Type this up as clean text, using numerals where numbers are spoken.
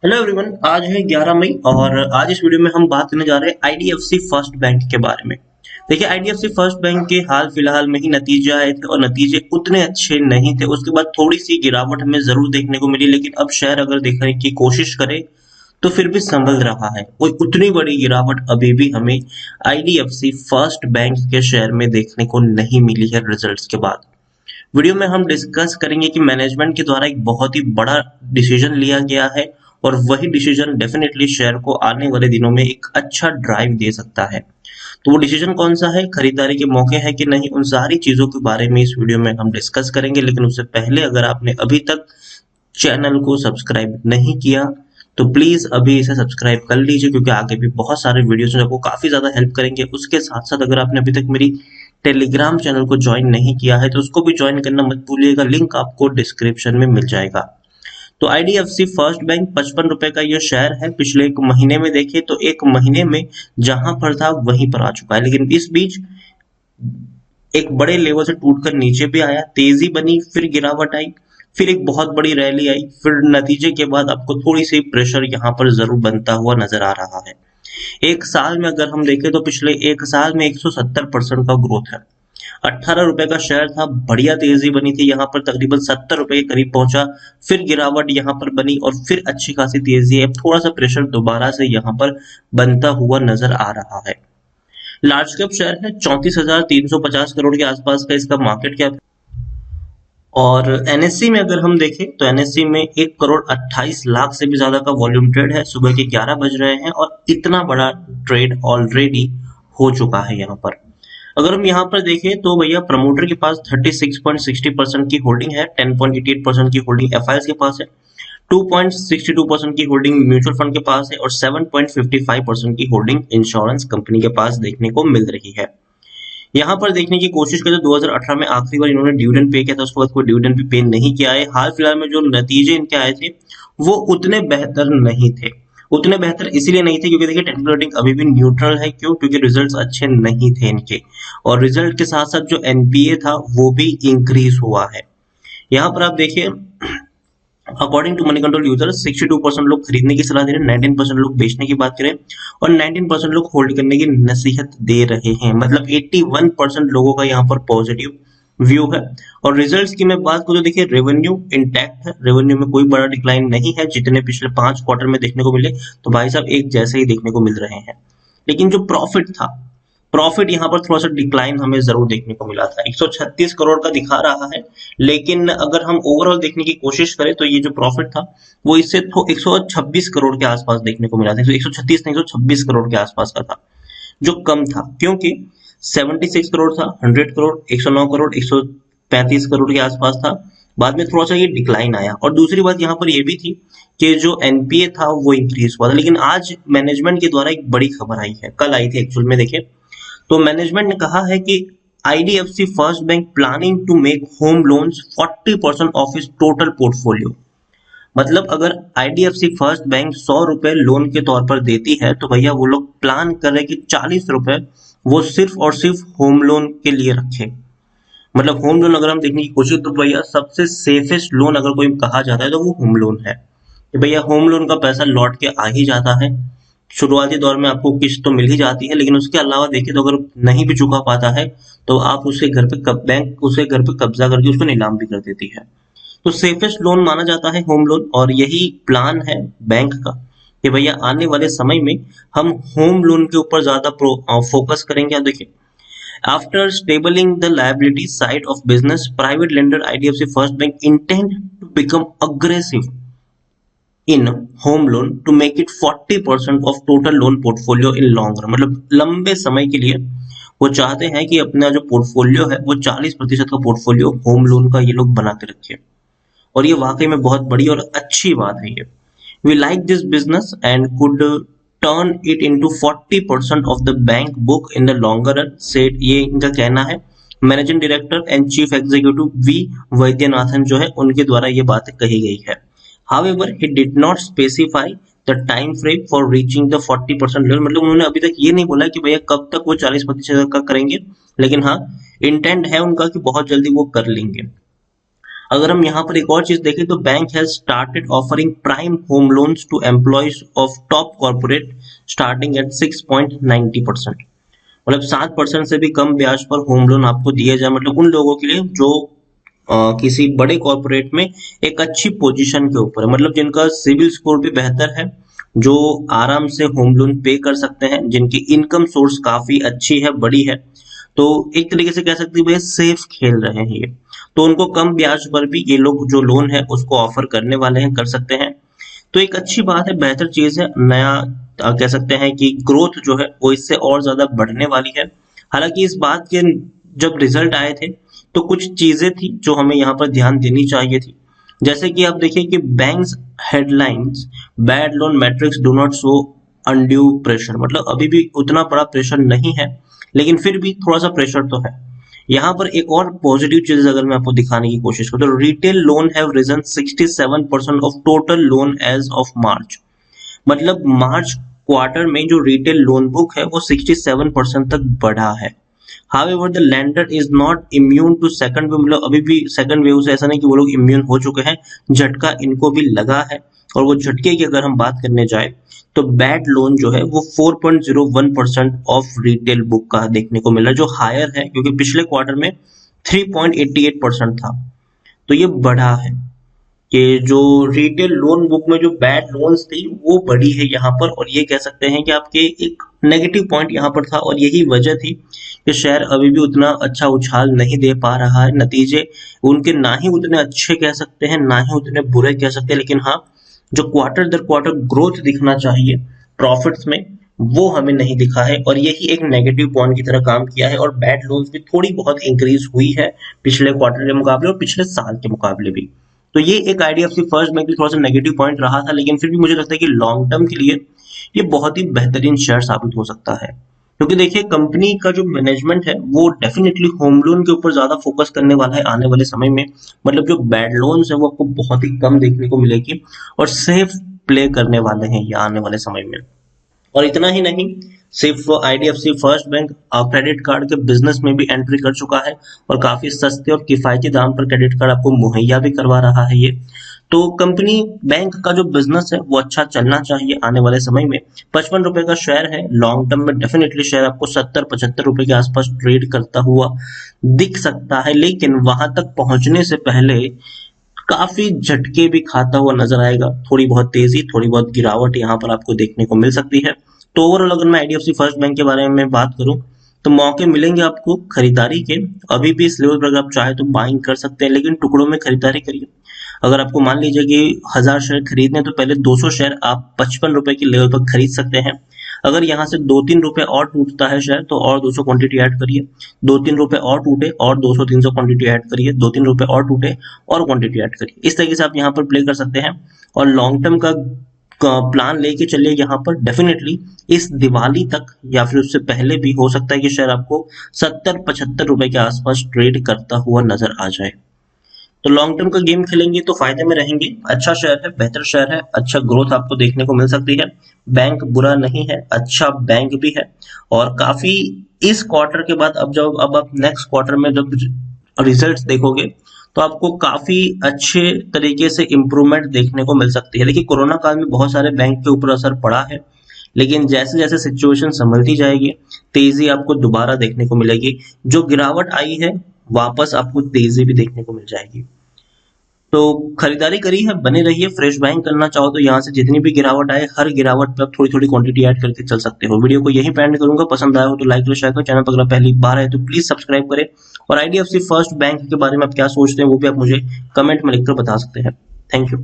Hello everyone. आज है 11 मई और आज इस वीडियो में हम बात करने जा रहे हैं आईडीएफसी फर्स्ट बैंक के बारे में। देखिए, आईडीएफसी फर्स्ट बैंक के हाल फिलहाल में ही नतीजे आए थे और नतीजे उतने अच्छे नहीं थे। उसके बाद थोड़ी सी गिरावट हमें जरूर देखने को मिली, लेकिन अब शेयर अगर देखने की कोशिश करें तो फिर भी संभल रहा है। कोई उतनी बड़ी गिरावट अभी भी हमें आईडीएफसी फर्स्ट बैंक के शेयर में देखने को नहीं मिली है रिजल्ट्स के बाद। वीडियो में हम डिस्कस करेंगे कि मैनेजमेंट के द्वारा एक बहुत ही बड़ा डिसीजन लिया गया है और वही डिसीजन डेफिनेटली शेयर को आने वाले दिनों में एक अच्छा ड्राइव दे सकता है। तो वो डिसीजन कौन सा है, खरीदारी के मौके है कि नहीं, उन सारी चीजों के बारे में इस वीडियो में हम डिस्कस करेंगे। लेकिन उससे पहले अगर आपने अभी तक चैनल को सब्सक्राइब नहीं किया तो प्लीज अभी इसे सब्सक्राइब कर लीजिए, क्योंकि आगे भी बहुत सारे वीडियोस हैं जो आपको काफी ज्यादा हेल्प करेंगे। उसके साथ साथ अगर आपने अभी तक मेरी टेलीग्राम चैनल को ज्वाइन नहीं किया है तो उसको भी ज्वाइन करना मत भूलिएगा, लिंक आपको डिस्क्रिप्शन में मिल जाएगा। तो आईडीएफसी फर्स्ट बैंक 55 रुपए का ये शेयर है। पिछले एक महीने में देखें तो एक महीने में जहां पर था वहीं पर आ चुका है, लेकिन इस बीच एक बड़े लेवल से टूटकर नीचे भी आया, तेजी बनी, फिर गिरावट आई, फिर एक बहुत बड़ी रैली आई, फिर नतीजे के बाद आपको थोड़ी सी प्रेशर यहाँ पर जरूर बनता हुआ नजर आ रहा है। एक साल में अगर हम देखें तो पिछले एक साल में 170% का ग्रोथ है। 18 रुपए का शेयर था, बढ़िया तेजी बनी थी, यहाँ पर तकरीबन 70 रुपए के करीब पहुंचा, फिर गिरावट यहाँ पर बनी और फिर अच्छी खासी तेजी है। अब थोड़ा सा प्रेशर दोबारा से यहाँ पर बनता हुआ नजर आ रहा है। लार्ज कैप शेयर है, 34,350 करोड़ के आसपास का इसका मार्केट कैप है। और एनएससी में अगर हम देखें तो एनएससी में 1,28,00,000 से भी ज्यादा का वॉल्यूम ट्रेड है। सुबह के 11 बज रहे हैं और इतना बड़ा ट्रेड ऑलरेडी हो चुका है यहाँ पर। अगर हम यहाँ पर देखें तो भैया प्रमोटर के पास 36.60% की होल्डिंग है, 10.88% की होल्डिंग एफआईएस के पास है, 2.62% की होल्डिंग म्यूचुअल फंड के पास है और 7.55% की होल्डिंग इंश्योरेंस कंपनी के पास देखने को मिल रही है। यहाँ पर देखने की कोशिश करें तो 2018 में आखिरी बार इन्होंने डिविडेंड पे किया था, उसके बाद कोई डिविडेंड भी पे नहीं किया है। हाल फिलहाल में जो नतीजे इनके आए थे वो उतने बेहतर नहीं थे। उतने बेहतर इसीलिए नहीं थे क्योंकि देखिए टेक्निकल रेटिंग अभी भी न्यूट्रल है। क्यों? क्योंकि रिजल्ट्स अच्छे नहीं थे इनके, और रिजल्ट के साथ साथ जो एनपीए था वो भी इंक्रीज हुआ है। यहाँ पर आप देखिए, according to Moneycontrol user 62% लोग खरीदने की सलाह दे रहे हैं, 19% लोग बेचने की बात करें और 19% लोग होल्ड करने की नसीहत दे रहे हैं। मतलब 81% लोगों का यहाँ पर पॉजिटिव व्यू है। और रिजल्ट्स की मैं बात करूं तो देखिए, रेवेन्यू इंटैक्ट है, रेवेन्यू में कोई बड़ा डिक्लाइन नहीं है। जितने पिछले 5 क्वार्टर में देखने को मिले तो भाई साहब एक जैसे ही देखने को मिल रहे हैं। लेकिन जो प्रॉफिट था, प्रॉफिट यहाँ पर थोड़ा सा डिक्लाइन हमें जरूर देखने को मिला था, 136 करोड़ का दिखा रहा है। लेकिन अगर हम ओवरऑल देखने की कोशिश करें तो ये जो प्रॉफिट था वो इससे तो 126 करोड़ के आसपास देखने को मिला था। 136 नहीं, 126 करोड़ के आसपास का था, जो कम था क्योंकि 76 करोड़ था, 100 करोड़, 109 करोड़, 135 करोड़ के आसपास था। बाद में थोड़ा सा ये डिक्लाइन आया। और दूसरी बात यहाँ पर ये भी थी कि जो एनपीए था वो इंक्रीज हुआ था। लेकिन आज मैनेजमेंट के द्वारा एक बड़ी खबर आई है, कल आई थी एक्चुअल में। देखिए, तो मैनेजमेंट ने कहा है कि IDFC First Bank planning to make home loans 40% of its total portfolio. मतलब अगर आईडीएफसी फर्स्ट बैंक 100 रुपए लोन के तौर पर देती है तो भैया वो लोग प्लान कर रहे हैं कि 40 रुपए वो सिर्फ और सिर्फ होम लोन के लिए रखे। मतलब होम लोन अगर हम देखने की कोशिश तो भैया सबसे सेफेस्ट लोन अगर कोई कहा जाता है तो वो होम लोन है कि भैया होम लोन का पैसा लौट के आ ही जाता है। शुरुआती दौर में आपको किस्त तो मिल ही जाती है, लेकिन उसके अलावा देखिए तो अगर नहीं भी चुका पाता है तो आप उसे घर पे बैंक उसे घर पे कब्जा करके उसको नीलाम भी कर देती है। तो सेफेस्ट लोन माना जाता है होम लोन, और यही प्लान है बैंक का कि भैया आने वाले समय में हम होम लोन के ऊपर ज्यादा फोकस करेंगे। अब देखिए, after stabling the liability side of business, private lender IDFC First Bank intend to become aggressive in home loan to make it 40% of total loan portfolio in long run. मतलब लंबे समय के लिए वो चाहते हैं कि अपना जो पोर्टफोलियो है वो 40% का पोर्टफोलियो होम लोन का ये लोग बना के रखे। और ये वाकई में बहुत बड़ी और अच्छी बात है। ये we like this business and could turn it into 40% of the bank book in the longer run, said, ये इनका कहना है। Managing director and chief executive V Vaidyanathan जो है उनके द्वारा ये बात कही गई है। However, he did not specify the time frame for reaching the 40% level। मतलब उन्होंने अभी तक ये नहीं बोला कि भैया कब तक वो 40% का करेंगे, लेकिन हाँ, इंटेंट है उनका कि बहुत जल्दी वो कर लेंगे। अगर हम यहाँ पर एक और चीज देखें तो bank has started offering prime home loans to employees of top corporate starting at 6.90%। मतलब 7% से भी कम ब्याज पर होम लोन आपको दिए जाए, मतलब उन लोगों के लिए जो किसी बड़े कॉर्पोरेट में एक अच्छी पोजीशन के ऊपर है, मतलब जिनका सिविल स्कोर भी बेहतर है, जो आराम से होम लोन पे कर सकते हैं, जिनकी इनकम सोर्स काफी अच्छी है, बड़ी है। तो एक तरीके से कह सकते हैं भैया सेफ खेल रहे हैं ये। तो उनको कम ब्याज पर भी ये लोग जो लोन है उसको ऑफर करने वाले हैं, कर सकते हैं। तो एक अच्छी बात है, बेहतर चीज है, नया कह सकते हैं कि ग्रोथ जो है वो इससे और ज्यादा बढ़ने वाली है। हालांकि इस बात के जब रिजल्ट आए थे तो कुछ चीजें थी जो हमें यहाँ पर ध्यान देनी चाहिए थी। जैसे कि आप देखिए कि banks headlines bad loan matrix do not show undue pressure, मतलब अभी भी उतना बड़ा प्रेशर नहीं है, लेकिन फिर भी थोड़ा सा प्रेशर तो है। यहाँ पर एक और पॉजिटिव चीज अगर मैं आपको दिखाने की कोशिश करूँ तो retail loan have risen 67% of total loan as of March. मतलब मार्च क्वार्टर में जो रिटेल लोन बुक है वो 67% तक बढ़ा है। However the lender is not immune to second wave, मतलब अभी भी सेकंड वेव से ऐसा नहीं कि वो लोग इम्यून हो चुके हैं, झटका इनको भी लगा है। और वो झटके की अगर हम बात करने जाए तो बैड लोन जो है वो 4.01% ऑफ रिटेल बुक का देखने को मिला, जो हायर है क्योंकि पिछले क्वार्टर में 3.88% था। तो ये बढ़ा है कि जो रिटेल लोन बुक में जो बैड लोन्स थी वो बढ़ी है यहाँ पर, और ये कह सकते हैं कि आपके एक नेगेटिव पॉइंट यहाँ पर था, और यही वजह थी कि शेयर अभी भी उतना अच्छा उछाल नहीं दे पा रहा है। नतीजे उनके ना ही उतने अच्छे कह सकते हैं, ना ही उतने बुरे कह सकते हैं, लेकिन हाँ जो क्वार्टर दर क्वार्टर ग्रोथ दिखना चाहिए प्रॉफिट्स में वो हमें नहीं दिखा है, और यही एक नेगेटिव पॉइंट की तरह काम किया है। और बैड लोन्स भी थोड़ी बहुत इंक्रीज हुई है पिछले क्वार्टर के मुकाबले और पिछले साल के मुकाबले भी। तो ये एक आईडीएफसी फर्स्ट बैंक थोड़ा सा नेगेटिव पॉइंट रहा था, लेकिन फिर भी मुझे लगता है कि लॉन्ग टर्म के लिए ये बहुत ही बेहतरीन शेयर साबित हो सकता है। क्योंकि देखिए कंपनी का जो मैनेजमेंट है वो डेफिनेटली होम लोन के ऊपर ज्यादा फोकस करने वाला है आने वाले समय में। मतलब जो बैड लोन्स है वो आपको बहुत ही कम देखने को मिलेगी, और सेफ प्ले करने वाले हैं ये आने वाले समय में। और इतना ही नहीं, सिर्फ IDFC First bank credit card के बिजनेस में भी एंट्री कर चुका है, और काफी सस्ते और किफायती दाम पर क्रेडिट कार्ड आपको मुहैया भी करवा रहा है ये। तो कंपनी बैंक का जो बिजनेस है वो अच्छा चलना चाहिए आने वाले समय में। 55 रुपए का शेयर है, लॉन्ग टर्म में डेफिनेटली शेयर आपको 70-75 रुपए के आसपास ट्रेड करता हुआ दिख सकता है, लेकिन वहां तक पहुंचने से पहले काफी झटके भी खाता हुआ नजर आएगा। थोड़ी बहुत तेजी, थोड़ी बहुत गिरावट यहाँ पर आपको देखने को मिल सकती है। तो ओवरऑल अगर मैं आईडीएफसी फर्स्ट बैंक के बारे में बात करूं तो मौके मिलेंगे आपको खरीदारी के। अभी भी इस लेवल पर अगर आप चाहे तो बाइंग कर सकते हैं, लेकिन टुकड़ों में खरीदारी करिए। अगर आपको मान लीजिए कि 1000 शेयर खरीदने तो पहले 200 शेयर आप 55 रुपए के लेवल पर खरीद सकते हैं। अगर यहाँ से 2-3 रुपए और टूटता है शेयर तो और 200 क्वांटिटी ऐड करिए, 2-3 रुपए और टूटे और 200-300 क्वांटिटी ऐड करिए, 2-3 रुपए और टूटे और क्वांटिटी ऐड करिए। इस तरीके से आप यहाँ पर प्ले कर सकते हैं, और लॉन्ग टर्म का प्लान लेके चलिए। यहाँ पर डेफिनेटली इस दिवाली तक या फिर उससे पहले भी हो सकता है कि शेयर आपको 70-75 रुपए के आसपास ट्रेड करता हुआ नजर आ जाए। तो लॉन्ग टर्म का गेम खेलेंगे तो फायदे में रहेंगे। अच्छा शेयर है, बेहतर शेयर है, अच्छा ग्रोथ आपको देखने को मिल सकती है। बैंक बुरा नहीं है, अच्छा बैंक भी है। और काफी इस क्वार्टर के बाद अब आप नेक्स्ट क्वार्टर में जब रिजल्ट्स देखोगे तो आपको काफी अच्छे तरीके से इम्प्रूवमेंट देखने को मिल सकती है। देखिए कोरोना काल में बहुत सारे बैंक के ऊपर असर पड़ा है, लेकिन जैसे जैसे सिचुएशन संभलती जाएगी तेजी आपको दोबारा देखने को मिलेगी। जो गिरावट आई है वापस आपको तेजी भी देखने को मिल जाएगी। तो खरीदारी करी है, बने रहिए। फ्रेश बाइंग करना चाहो तो यहाँ से जितनी भी गिरावट आए हर गिरावट पे आप थोड़ी थोड़ी क्वांटिटी ऐड करके चल सकते हो। वीडियो को यही एंड करूंगा, पसंद आया हो तो लाइक करो, शेयर करो। चैनल पर अगर पहली बार है तो प्लीज सब्सक्राइब करें, और आईडीएफसी फर्स्ट बैंक के बारे में आप क्या सोचते हैं वो भी आप मुझे कमेंट में लिखकर बता सकते हैं। Thank you.